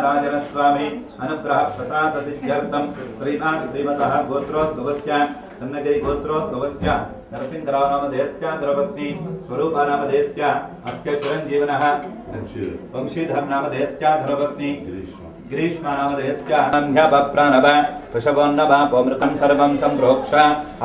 राजन स्वामी अनुग्रह प्रसाद सिद्ध्यर्थम श्रीमान श्रीमतः गोत्रोद्भवस्य सन्नगिरि गोत्रोद्भवस्य नरसिंहराव नामधेयस्य द्रवपत्नी स्वरूपा नामधेयस्य अस्य चिरंजीवनः वंशीधर नामधेयस्य धर्मपत्नी ग्रीष्मा नामधेयस्यान्ध्यपप्राणव वृषभोन्नव पौमृतं सर्वं सम्प्रोक्ष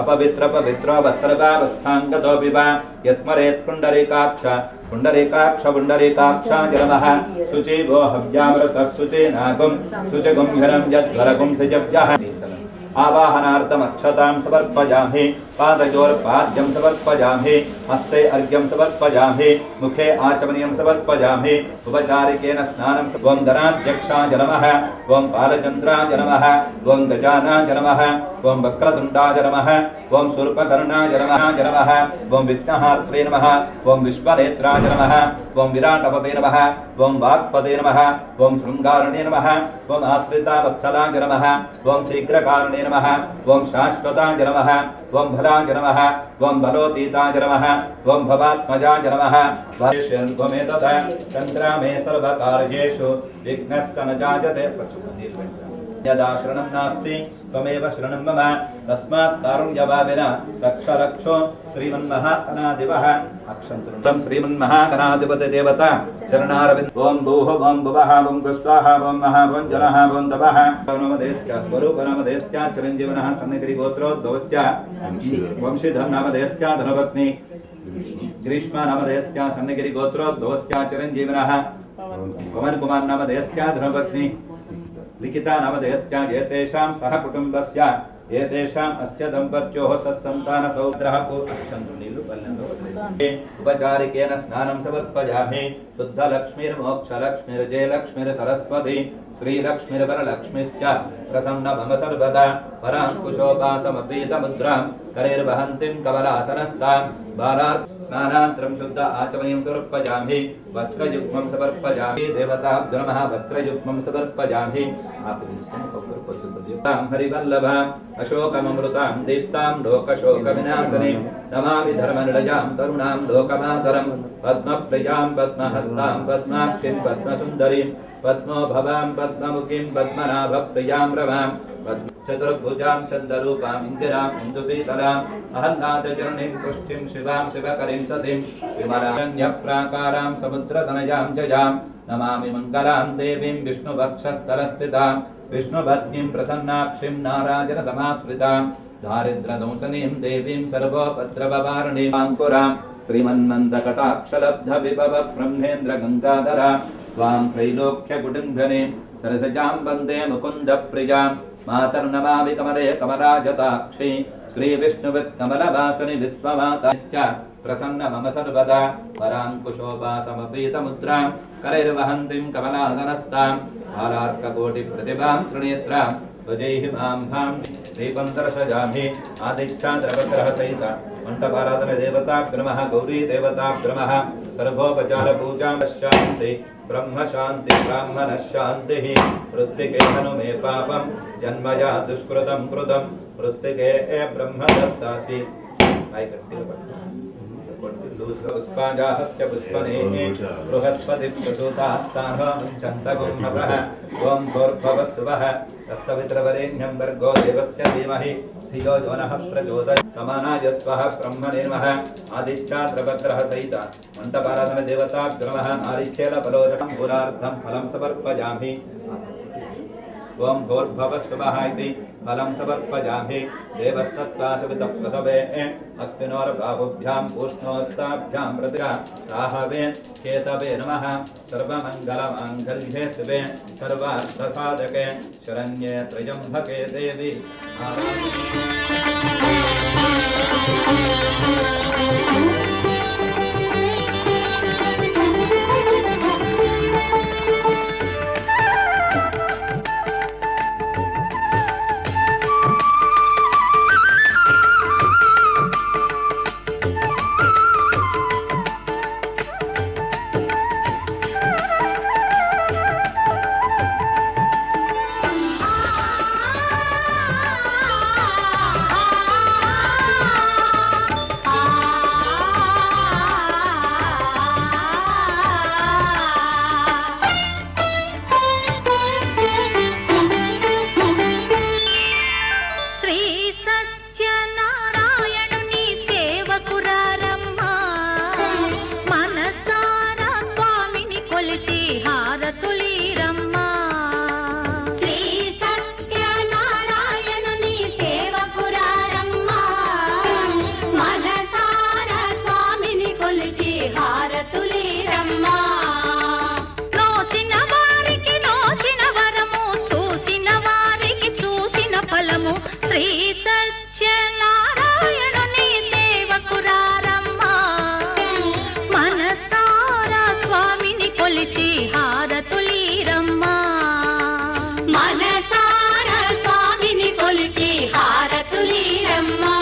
अपवित्रपवित्रो वस्त्रपावस्थाङ्गतोऽपि वा यस्मरेत् पुण्डरीकाक्ष पुण्डरीकाक्ष पुण्डरीकाक्ष जलमः शुचि वो हव्यामृतः शुचि नागुं शुचिगुं घनं यद्वरगुं सिजब्जः आवाहनार्थम अक्षतां समर्पयामि पादयोर्पाद्यं समर्पयामि हस्ते अर्घ्यं समर्पयामि मुखे आचमनीयं समर्पयामि उपचारिकेन स्नानं ओं धनाध्यक्षाय नमः ओं बालचन्द्राय नमः ओं गजानाय नमः ओं वक्रतुण्डाय नमः ओं शूर्पकर्णाय नमः ओं विघ्नहार्त्रे नमः ओं विश्वनेत्राय नमः ओं विराटपते नमः ओं वाक्पते नमः ओं शृङ्गारणे नमः ओं आश्रितावत्सलाय नमः ओं शीघ्रकारणे नमः ओं शाश्वताय नमः ओं भलाय नमः ओं बलोतीताय नमः ओं भवात्मजाय नमः वायुष्यन्त्वमेतत् तन्त्रामे सर्वकार्येषु विघ्नस्तन जायते यदा शरणं नास्ति त्वमेव शरणं मम तस्मात् कारुण्यभावेन रक्ष रक्षो श्रीमन्महागणाधिपः अक्षन्तुं श्रीमन्महागणाधिपति देवता चरणारविन्द ओं भूः ओं भुवः ओं स्वाहा ओं महा ओं जनः ओं तपः नामधेयस्य स्वरूप नामधेयस्य चिरञ्जीवनः सन्निधिरि गोत्रोद्भवस्य वंशीधर नामधेयस्य धर्मपत्नी ग्रीष्मा नामधेयस्य सन्निधिरि गोत्रोद्भवस्य चिरञ्जीवनः पवन कुमार नामधेयस्य धर्मपत्नी लिखिता नामधेयस्य एतेषां सह कुटुम्बस्य एतेषाम् अस्य दम्पत्योः सत्सन्तान सौद्रः पूर्वक्षन्तु नीलु पल्लन्दो उपचारिकेन स्नानं समर्पयामि शुद्ध लक्ष्मीर्मोक्षलक्ष्मीर्जय लक्ष्मीर्सरस्वती श्रीलक्ष्मीर्वरलक्ष्मीश्च प्रसन्न मम सर्वदा पराङ्कुशोपासमपीतमुद्रां करैर्वहन्तीं कमलासनस्तां बालार्थ स्नानान्तरं शुद्ध आचमनीयं समर्पयामि वस्त्रयुग्मं समर्पयामि देवताभ्यो नमः वस्त्रयुग्मं समर्पयामि हरिवल्लभां अशोकममृतां दीप्तां लोकशोकविनाशिनीं नमामि धर्मनिलयां तरुणां लोकमातरं पद्मप्रियां पद्महस्तां पद्माक्षीं पद्मसुन्दरीं पद्मोभवां पद्ममुखीं पद्मनाभप्रियां रमां चतुर्भुजां चन्द्ररूपां इन्दिराम् इन्दुशीतलाम् अहल्लादचरणीं पुष्टिं शिवां शिवकरीं सतीं विमलारण्यप्राकारां समुद्रतनयां जयां नमामि मङ्गलां देवीं विष्णुवक्षस्थलस्थितां विष्णुपत्नीं प्रसन्नाक्षीं नारायणसमाश्रितां दारिद्र्यदंसनीं देवीं सर्वोपद्रववारणीमाङ्कुरां श्रीमन्मन्दकटाक्षलब्धविभव ब्रह्मेन्द्रगङ्गाधरां त्वां त्रैलोक्यकुटुम्बिनीं सरसजां वन्दे मुकुन्दप्रियां मातर्नमामि कमले कमलाजताक्षी श्रीविष्णुवित्कमलवासिनि विश्वमाताश्च प्रसन्न मम सर्वदा पराङ्कुशोपासमपीतमुद्रां करैर्वहन्तीं कमलासनस्तां बालार्ककोटिप्रतिभां त्रिनेत्रां त्वजैः मां भां दीपं दर्शयामि आदिच्छाद्रवग्रहसहित मण्डपाराधन देवताभ्यर्मः गौरी देवताभ्यर्मः सर्वोपचारपूजां शान्ति ब्रह्म शान्ति ब्राह्मण शान्तिः मृत्तिके हनु मे पापं जन्मया दुष्कृतं कृतं मृत्तिके ब्रह्म दत्तासि पुष्पाजाहस्य पुष्पनेः बृहस्पतिः प्रसूतास्ताः मुञ्चन्तगुंहसः ॐ भूर्भुवस्सुवः तत्सवितृवरेण्यं भर्गो देवस्य धीमहि धियो यो नः प्रचोदयात् समानाय स्वः ब्रह्मणे नमः आदिच्छाद्रवग्रहसहित मण्डपाराधन देवताभ्यो नमः नारिकेलफलोदकं पूरार्धं फलं समर्पयामि ओं भूर्भुवस्सुवः इति फलं समर्पयामि देवसत्त्वासवितप्रसवे अस्मिनोर्बाहुभ्यां पूष्णोस्ताभ्यां प्रतिरा राहवे केतवे नमः सर्वमङ्गलमाङ्गल्ये शिवे सर्वार्थसाधके शरण्ये त्र्यम्बके देवी కొలిచి హారతులీరమ్మా మనసారా స్వామిని కొలిచి హారతులీరమ్మా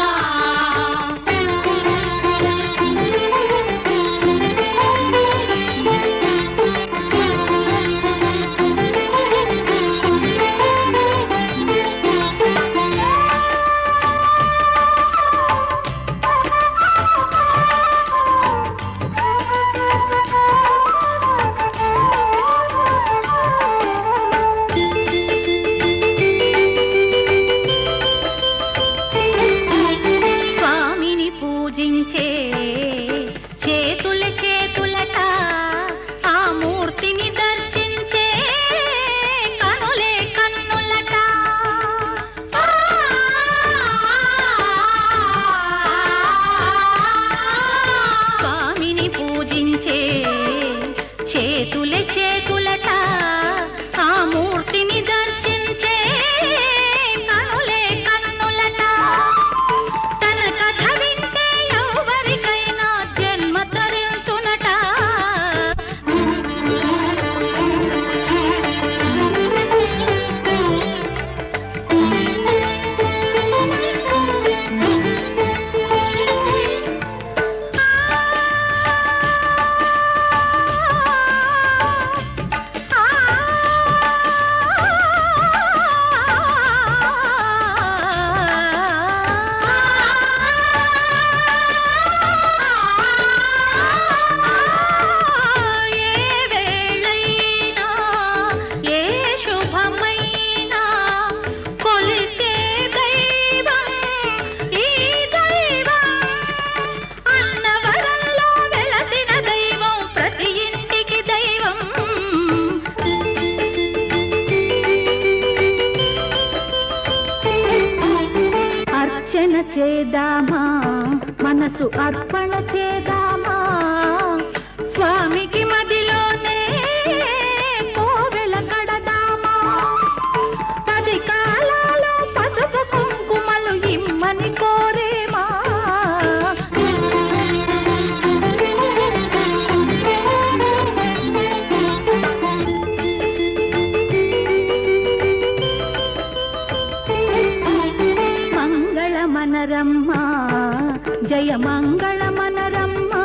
చేదామా మనసు అర్పణ చేదామా స్వామికి మదిలోనే కోవెల కడదామా 10 కాలాలు పసుపు కుంకుమలు ఇమ్మని కోరేమా మనరమ్మా జయ మంగళ మనరమ్మా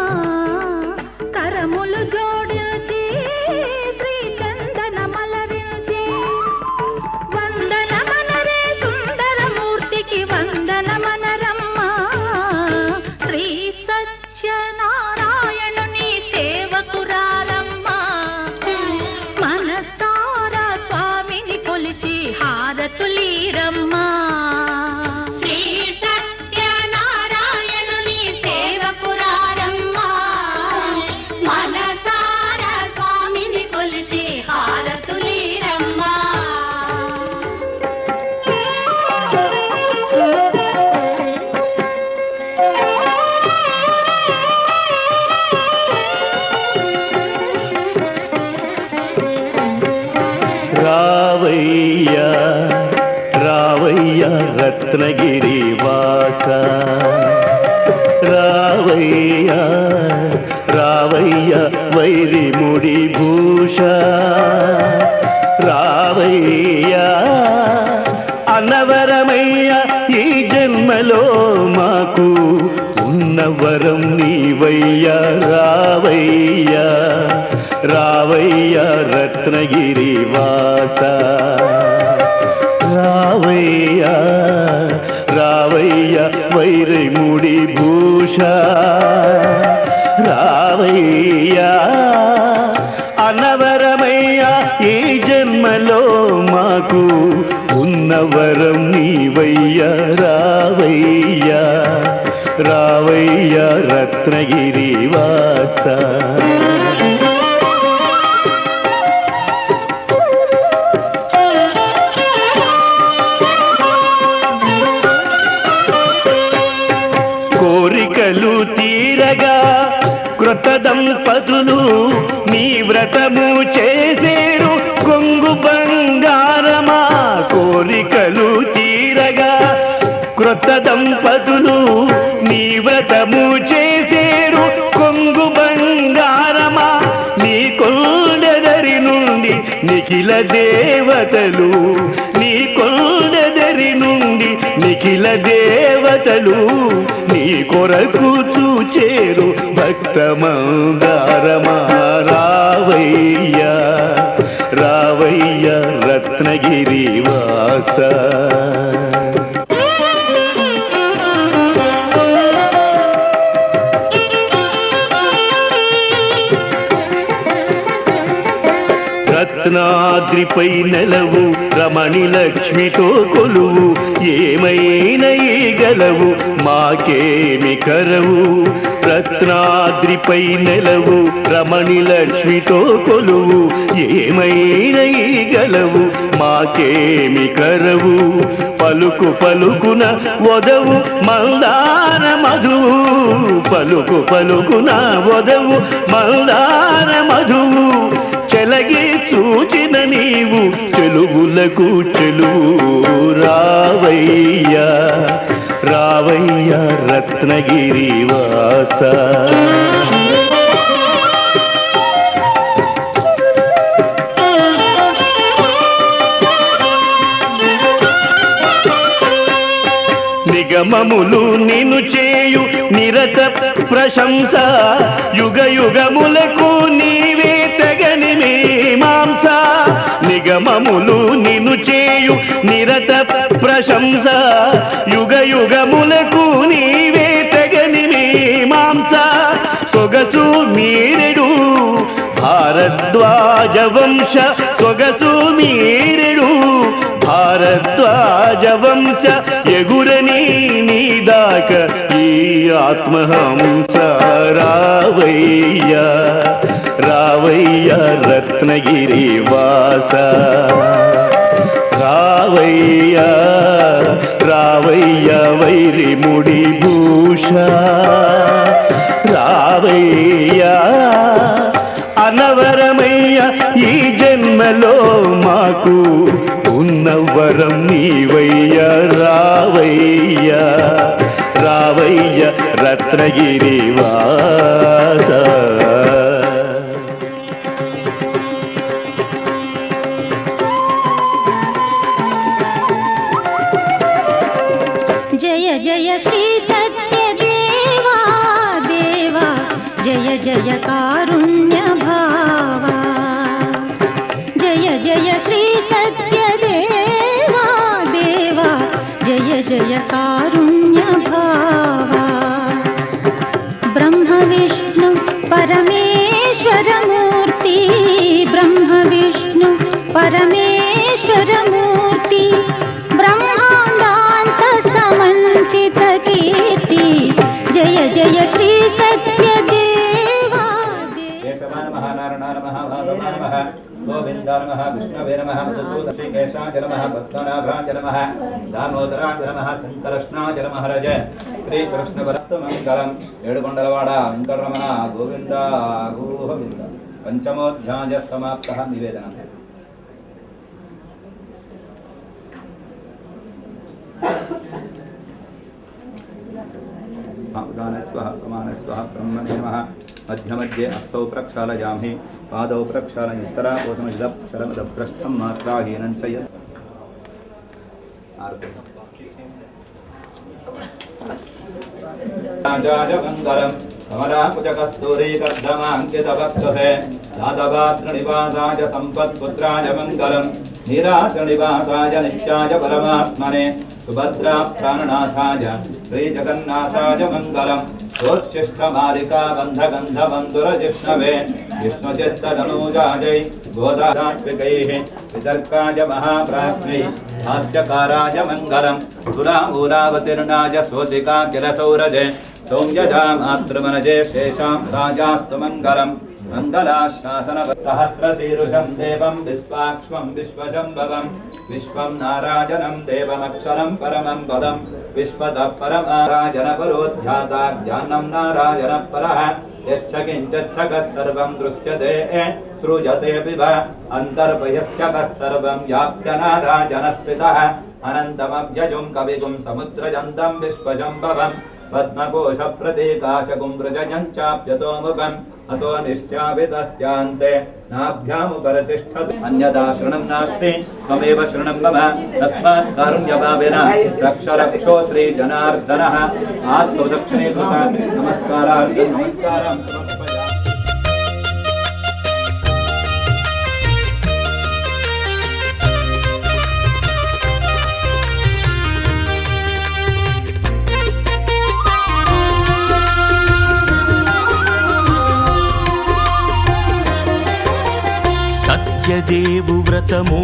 కరములు జోడించి శ్రీ చందన మలరించి వందన మనరే సుందరమూర్తికి వందన మనరమ్మా శ్రీ సత్యనారాయణుని సేవకురారమ్మా మనసారా స్వామిని కొలిచి హారతులీరమ్మా రావయ్యా రావయ్యా రత్నగిరి వాస రావయ్యా రావయ్యా వైరిముడి భూష రావయ్యా అన్నవరమయ్యా ఈ జన్మలో మాకు ఉన్నవరం నీవయ్యా రావయ్యా రావయ్యా రత్నగిరి వాస రావయ్యా రావయ్యా వైరిముడి భూష రావయ్యా అనవరమయ్యా ఈ జన్మలో మాకు ఉన్నవరం నీవయ్యా రావయ్యా రావయ్యా రత్నగిరి వాస కోరికలు తీరగా కృత దంపతులు నీ వ్రతము చేసేరు కొంగు బంగారమా కోరికలు తీరగా కృత దంపతులు నీ వ్రతము చేసేరు కొంగు బంగారమా నీ కొండ నిఖిల దేవతలు నీ కొండదరి నుండి నిఖిల దేవతలు నీ కొరకు చూచేరు భక్తమందారమా రావయ్యా రావయ్యా రత్నగిరి వాస. రత్నాద్రిపై నెలవు రమణి లక్ష్మితో కొలువు ఏమైనా గలవు మాకేమి కరవు. రత్నాద్రిపై నెలవు రమణి లక్ష్మితో కొలువు ఏమైనా గలవు మాకేమి కరవు. పలుకు పలుకున వదవు మందార మధువు పలుకు పలుకున వదవు మందార మధువు చెలగి చూచిన నీవు చెలువులకు చెలువు రావయ్యా రావయ్యా రత్నగిరి వాస. నిగమములు నిన్ను చేయు నిరత ప్రశంస యుగ యుగములకు నీవే తగని మీమాంస. నిగమములు నిన్ను చేయు నిరత ప్రశంస యుగ యుగములకు నీవే తగని మీమాంస. సొగసు మీరెడు భారద్వాజ వంశ సొగసు మీరెడు భారద్వాజ వంశ ఎగురని నీదాక ఈ ఆత్మహంస రావయ్యా రావయ్యా రత్నగిరి వాస. రావయ్యా రావయ్యా వైరిముడి భూష రావయ్యా అనవరమయ్య ఈ జన్మలో మాకు ఉన్నవరం నీవయ్యా రావయ్యా రావయ్యా రత్నగిరి వాస. జయ జయ శ్రీ సత్యదేవా దేవా జయ జయ కారుణ్య భావా. జయ జయ శ్రీ సత్యదేవా దేవా జయ జయ కారుణ్య భావా. బ్రహ్మ విష్ణు పరమేశ్వర మూర్తి బ్రహ్మ విష్ణు పరమేశ్వర మూర్తి బ్రహ్మాండాంత సమంచిత కీర్తి జయ జయ శ్రీ సత్యదేవా. కేశవాయ నమః నారాయణాయ నమః మాధవాయ నమః గోవిందాయ నమః విష్ణవే నమః మధుసూదన కేశాయ నమః పద్మనాభాయ నమః దామోదరాయ నమః సంకర్షణాయ నమః రజ శ్రీకృష్ణ భక్తమంగళం ఏడుకొండలవాడ వెంకటరమణ గోవింద గోవింద. పంచమోధ్యాయ సమాప్తః. నివేదనం. उदानस्वः समानस्वः ब्रह्मणे नमः. मध्य मध्ये हस्तौ प्रक्षालयामि पादौ प्रक्षालयमि उत्तराकोशमजिदक्षरमदभ्रष्टं मात्राहीनं च यत् राजाजमङ्गलं कमलाकुचकस्तूरीकर्धमाङ्कितवक्षसे दातपात्रनिवासाय सम्पत्पुत्राय मङ्गलं नीरासनिवासाय नित्याय परमात्मने सुभद्रा प्राणनाथाय श्रीजगन्नाथाय मङ्गलं सोच्छिष्टमालिका गन्धगन्धबन्धुरजिष्णवे विष्णुचित्तधनुजायै गोदात्विकैः वितर्काय महाप्राज्ञै हास्यकाराय मङ्गलं सुरामूलावतीर्णाय सोतिका किलसौरजे सौम्यजामातृमनजे शेषां राजास्तु मङ्गलं मङ्गलाशासन सहस्रशीरुषं देवं विश्वाक्ष्मं विश्वशम्भवं विश्वं नारायणं देवमक्षरं परमं पदं विश्वतः परमारायणपरोध्याता ज्ञानं नारायणपरः यच्च किञ्चिच्छकः सर्वं दृश्यते श्रूयते विभ अन्तर्बहिश्चकः सर्वं व्याप्य नारायणस्थितः अनन्तमव्ययुं कविगुं समुद्रजन्तं विश्वशम्भवं पद्मकोशप्रतीकाशकुं व्रजयञ्चाप्यतो मुखम् अतो निश्चापितस्यान्ते नाभ्यामुपरतिष्ठति अन्यथा शरणं नास्ति त्वमेव शरणं मम तस्मात् कारुण्यभावेन रक्ष रक्षो श्रीजनार्दनः आत्मदक्षिणीकृत नमस्कारार्थं नमस्कारं समर्पयामि। సత్యదేవు వ్రతము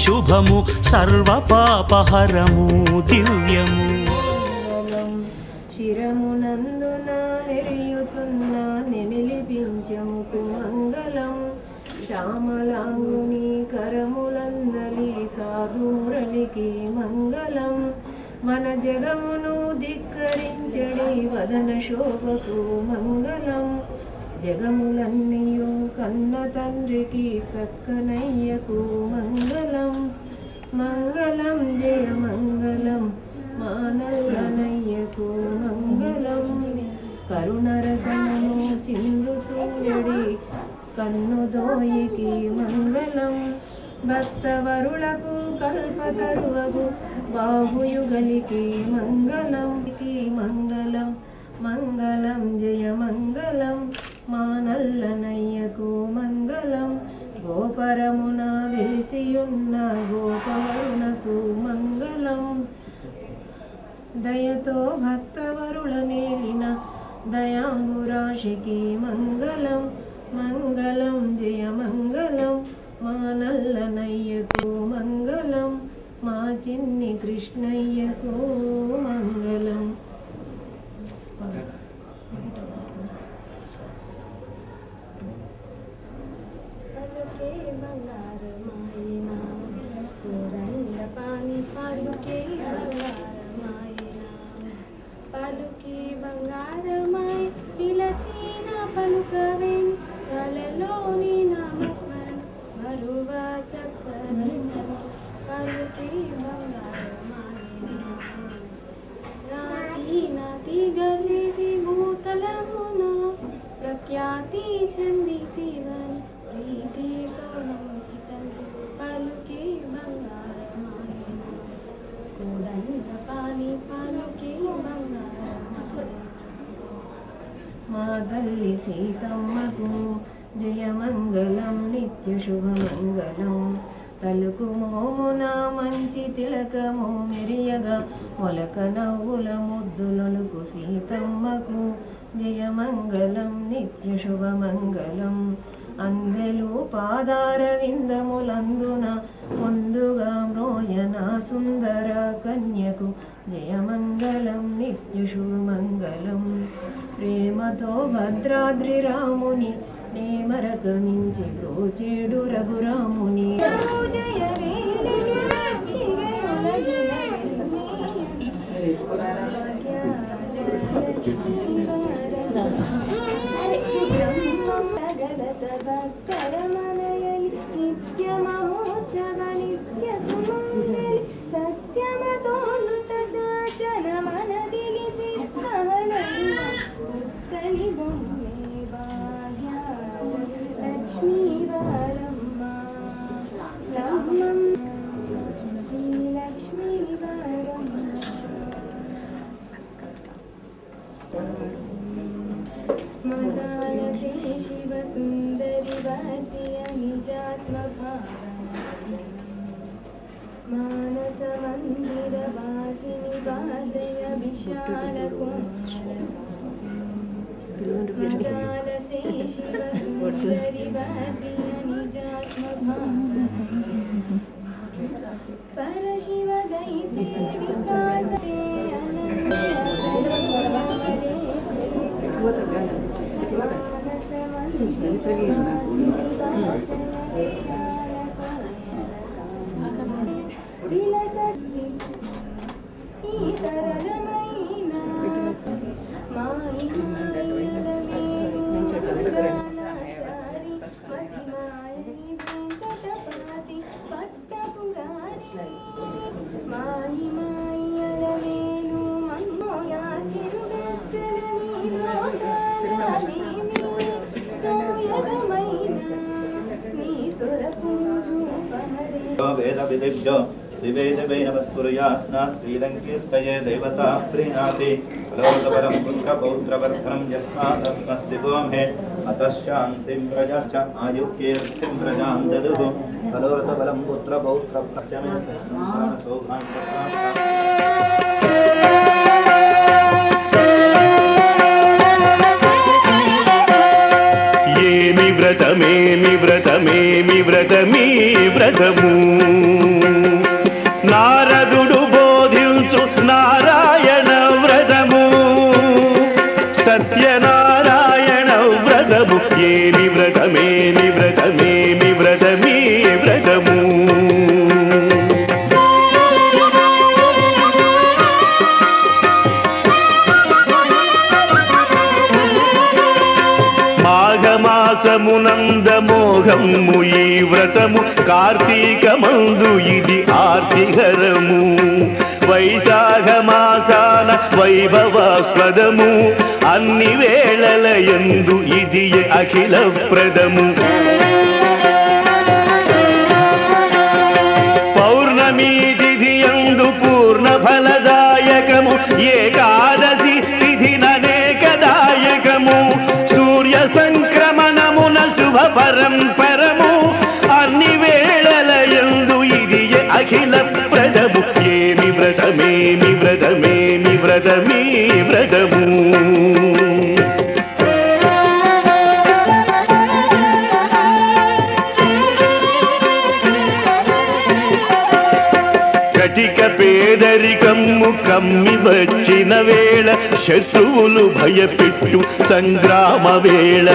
శుభము సర్వపాపహరము దివ్యము శిరమునందున నెరియుచున్న నెమిలిపించముకు మంగళం శ్యామలాంగుని కరములందలి సాధుమురళికి మంగళం మన జగమును ధిక్కరించడి వదన శోభకు మంగళం జగములన్నీయు కన్న తండ్రికి చక్కనయ్యకు మంగళం మంగళం జయ మంగళం మానల్లనయ్యకు మంగళం కరుణరసమును చిందుచుండడి కన్నుదోయికి మంగళం భక్తవరులకు కల్పతరువగు బాహుయుగలికి మంగళం మంగళం మంగళం జయ మంగళం మానల్లనయ్యకు మంగళం గోపరమున వెలిసియున్న గోపవరునకు మంగళం దయతో భక్తవరుల నేలిన దయాంబురాశికి మంగళం మంగళం జయ మంగళం మానల్లనయ్యకు మంగళం మా చిన్ని కృష్ణయ్యకు మంగళం పలుకి బంగారమై పిలచిన పలుకవే కలలోని నామస్మరణ మరువ చక్కని పలుకి బంగారమై నాతి గజేసి భూతలమున ప్రఖ్యాతి చెందితివని ప్రీతితో పలుకి బంగారమై కూడంత పాని పలుకి మా తల్లి సీతమ్మకు జయమంగళం నిత్య శుభమంగళం తలుకు మోమున మంచి తిలకము మెరియగా మొలక నవ్వుల ముద్దులొలుకు సీతమ్మకు జయమంగళం నిత్య శుభమంగళం అందెలు పాదార విందములందున ముందుగా మ్రోయన సుందర కన్యకు జయమంగళం నిత్య శుభమంగళం ప్రేమతో భద్రాద్రి రాముని నేమరక మించి బ్రోచేడు రఘురాముని జయ భక్తరమనయలి నిత్య మహోత్సవ నిత్య సుమంగళి సత్యమతోన్నుత సాచల మనదిలి సిద్ధహలలి బొమ్మే భాగ్య లక్ష్మీ వారమ్మ బ్రహ్మం శ్రీ లక్ష్మీ వారమ్మ మదాలసే శివ సుందరి వాద్య నిజాత్మభావన మానస మందిర వాసిని వాసయ విశాల మదాలసే శివ సుందరి వాద్య నిజాత్మభావన పరశివ దైతే వికాసే మాయి మాయల వేలు మన్నోయా చిరుగా विधिभ्यो दिवे दिवे नमस्कुर्यात् श्रीलङ्कीर्तये देवता प्रीणाति कलोदवरं पुत्रपौत्रवर्धनं यस्मादस्मस्य गोमे अतः शान्तिं प्रजाश्च आयुकीर्तिं प्रजां ददुः कलोदवरं पुत्रपौत्रस्य मे ఏమి వ్రతమేమి వ్రతమేమి వ్రతమీ వ్రతము నారదుడు బోధించు నారాయణ వ్రతము సత్యనారాయణ వ్రతము ఏమి వ్రతమేమి వ్రతమేమి వ్రతమీ వ్రతము మాఘమాసమునంద మోఘము ఈ వ్రతము కార్తీకమందు ఇది ఆర్తిహరము వైశాఖ మాసాన వైభవాస్పదము అన్ని వేళల యందు ఇది అఖిల ప్రదము పౌర్ణమి తిథి యందు పూర్ణ ఫలదాయకము ఏకాదశి తిథి ననేకదాయకము సూర్య సంక్రమణమున శుభ పరంపరము అన్ని వేళల యందు ఇది అఖిల ప్రదము ఏమి వ్రతమేమి వ్రతమేమి వ్రతమీ వ్రతము కటిక పేదరికమ్ము కమ్మి వచ్చిన వేళ శత్రువులు భయపెట్టు సంగ్రామ వేళ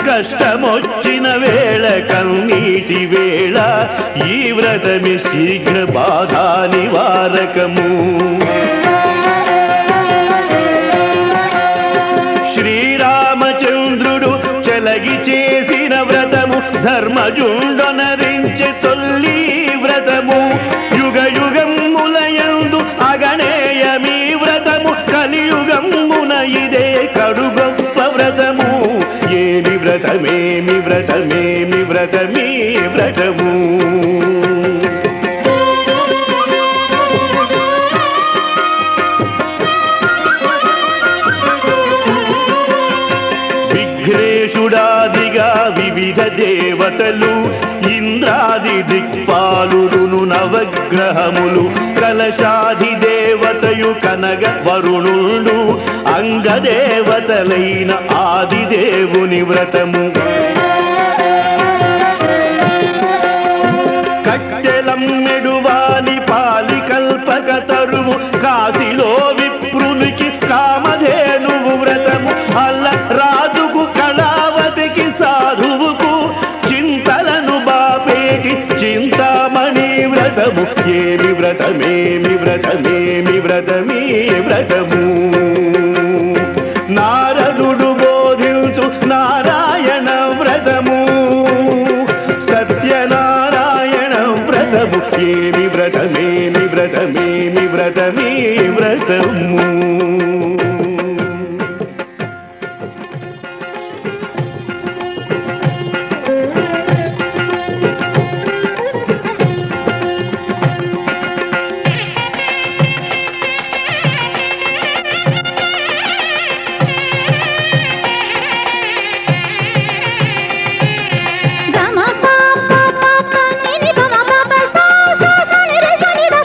కష్టమొచ్చిన వేళ కన్నీటి వేళ ఈ వ్రతమి శీఘ్ర బాధా నివారకము శ్రీరామచంద్రుడు చెలగి చేసిన వ్రతము ధర్మజుండొనరించె తొల్లి వ్రతము యుగ యుగములయందు అగణేయమీ వ్రతము కలియుగమున ఇదే కడు గొప్ప వ్రతము ఏమి వ్రతమేమి వ్రతమేమి వ్రతమీ వ్రతము విఘ్నేశుడాదిగా వివిధ దేవతలు ఇంద్రాది దిక్పాలురును నవగ్రహములు కలశాది దేవతయు కనగ వరుణుడు అంగదేవతలైన ఆదిదేవుని వ్రతము కట్టెలమ్మెడువాని పాలి కల్పక తరువు కాశీలో విప్రునికి కామధేనువు వ్రతము అల్ల రాజుకు కళావతికి సాధువుకు చింతలను బాపేటి చింతామణి వ్రతము ఏమి వ్రతమేమి వ్రతమేమి వ్రతమీ వ్రతము నారదుడు బోధించు నారాయణ వ్రతము సత్యనారాయణ వ్రతము ఏమి వ్రతమేమి వ్రతమేమి వ్రతమీ వ్రతము గమ పాప పాప నిని పమ పాప సా సా సా ని రే సా ని ద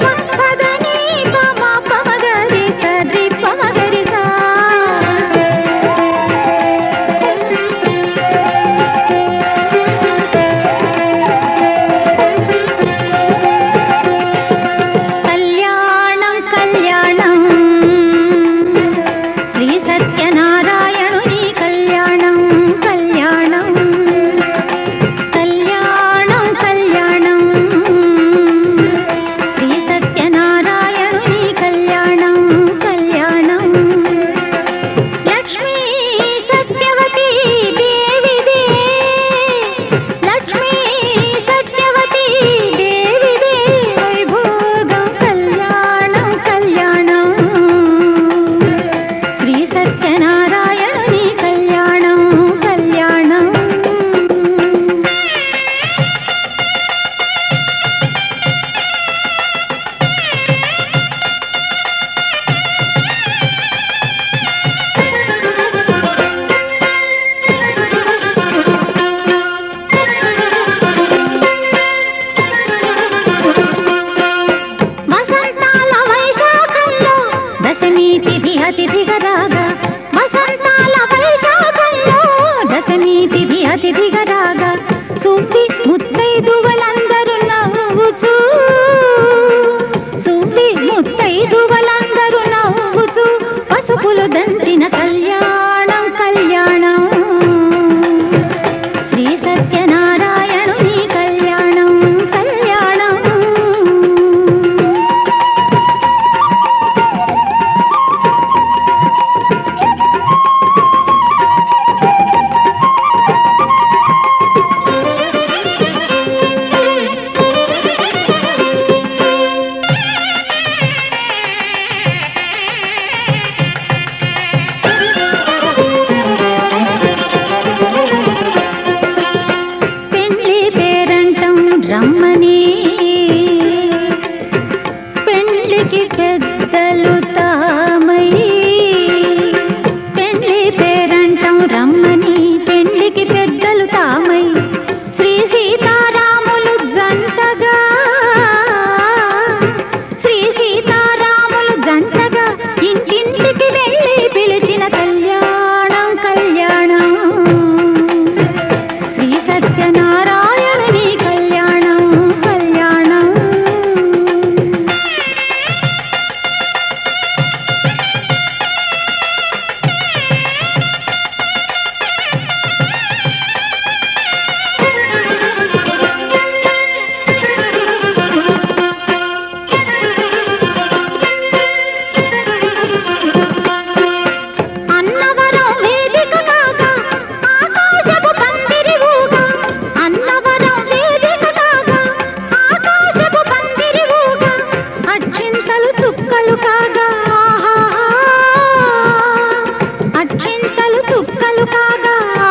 పిల్లలు కాగా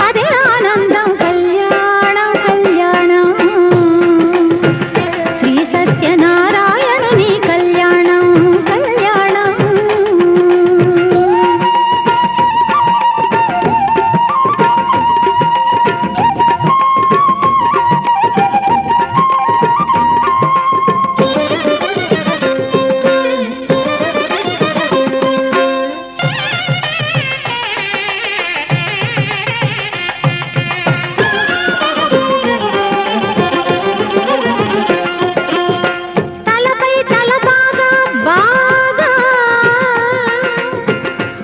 అదే ఆనందం కళ్యాణం కళ్యాణం శ్రీ సత్యనారాయణుని కళ్యాణం కళ్యాణం తలపై తలపాగా బాగా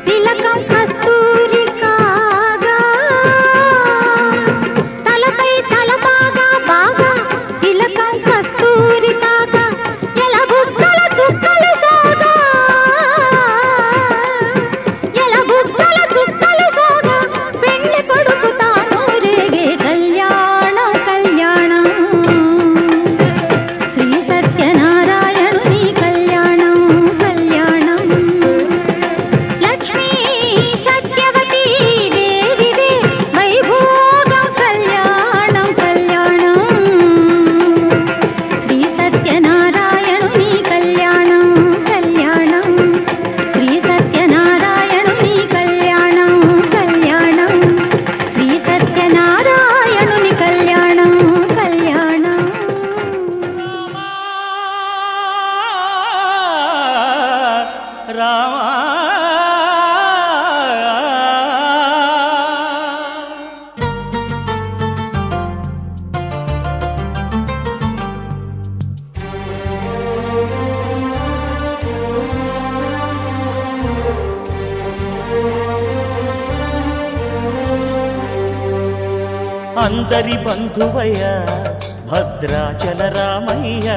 తిలకం కస్తూరి కాగా తలపై తలపాగా బాగా తిలకం కస్తూరి కాగా ఎల బుగ్గల చుక్కలు సోగా ఎల బుగ్గల చుక్కలు సోగా పెళ్లి కొడుకు తాను రేగే కళ్యాణం కళ్యాణం శ్రీ సత్యనారాయణుని కళ్యాణం కళ్యాణం లక్ష్మీ సత్యవతీ దేవిదే వైభోగం కళ్యాణం కళ్యాణం శ్రీ సత్యనారాయణుని కళ్యాణం కళ్యాణం శ్రీ సత్యనారాయణుని కళ్యాణం కళ్యాణం శ్రీ సత్యనారాయణుని కళ్యాణం కళ్యాణం రామా అందరి బంధువయ్య భద్రాచల రామయ్య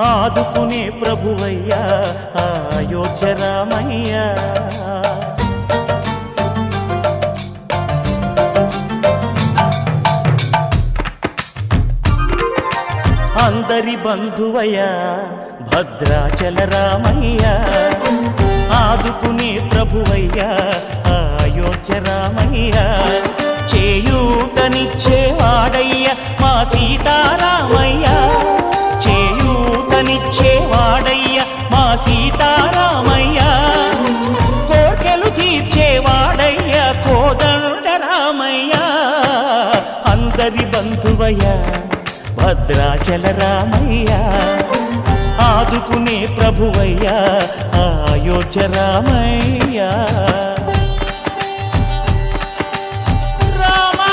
ఆదుకునే ప్రభువయ్య అయోధ్య రామయ్య అందరి బంధువయ్య భద్రాచల రామయ్య ఆదుకునే ప్రభువయ్య అయోధ్య రామయ్య చేయూతనిచ్చేవాడయ్య మా సీతారామయ్య చేయూతనిచ్చేవాడయ్య మా సీతారామయ్య కోర్కెలు తీర్చేవాడయ్య కోదండ రామయ్య అందరి బంధువయ్య భద్రాచల రామయ్య ఆదుకునే ప్రభువయ్య అయోధ్య రామయ్య రామా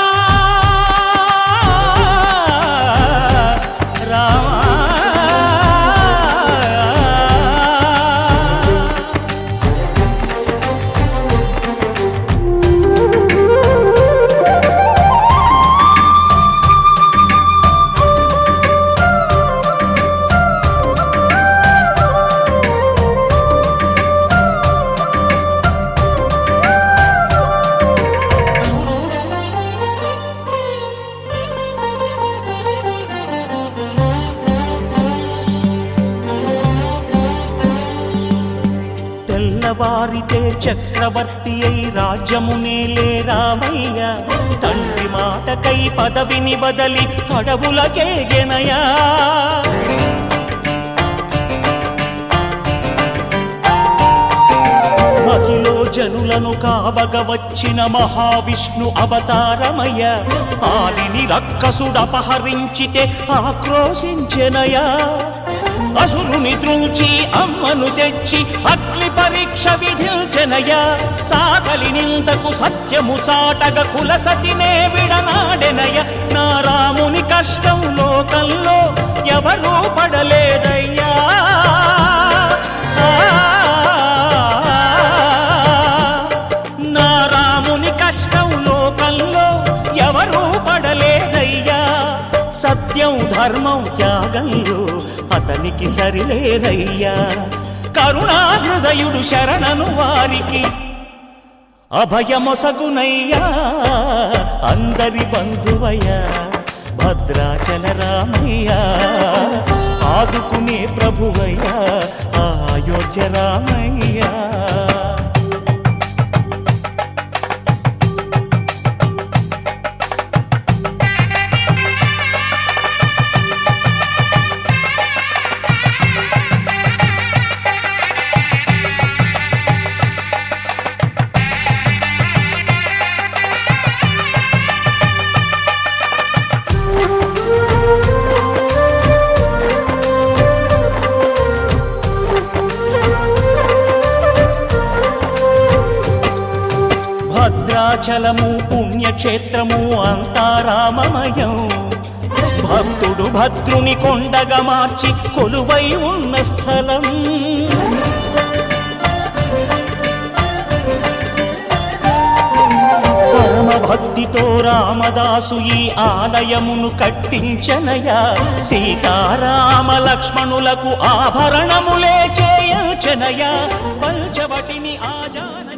రామా తెల్లవారితే చక్రవర్తి అయి రాజ్యమునేలే రామయ్య తండ్రి మాటకై పదవిని బదలి అడవులకేగెనయా మహిలో జనులను కావగ వచ్చిన మహావిష్ణు అవతారమయ్య ఆలిని రక్కసుడపహరించితే ఆక్రోశించెనయా అసురుని త్రుంచి అమ్మను తెచ్చి అగ్ని పరీక్ష విధించెనయ సాగలి నిందకు సత్యము చాటగ కులసతినే విడనాడెనయ నా రాముని కష్టం లోకంలో ఎవరూ పడలేదయ్యా నా రాముని కష్టం లోకంలో ఎవరూ పడలేదయ్యా సత్యం ధర్మం త్యాగంలో అతనికి సరిలేరయ్యా కరుణా హృదయుడు శరణను వారికి అభయమొసగునయ్యా అందరి బంధువయ్యా భద్రాచల రామయ్య ఆదుకునే ప్రభువయ్యా అయోధ్య రామయ్యా. భద్రాచలము పుణ్యక్షేత్రము అంతా రామమయం. భక్తుడు భద్రుని కొండగా మార్చి కొలువై ఉన్న స్థలం. పరమ భక్తితో రామదాసు ఈ ఆలయమును కట్టించనయా. సీతారామ లక్ష్మణులకు ఆభరణములే చేయించనయా. పంచవటిని ఆజాన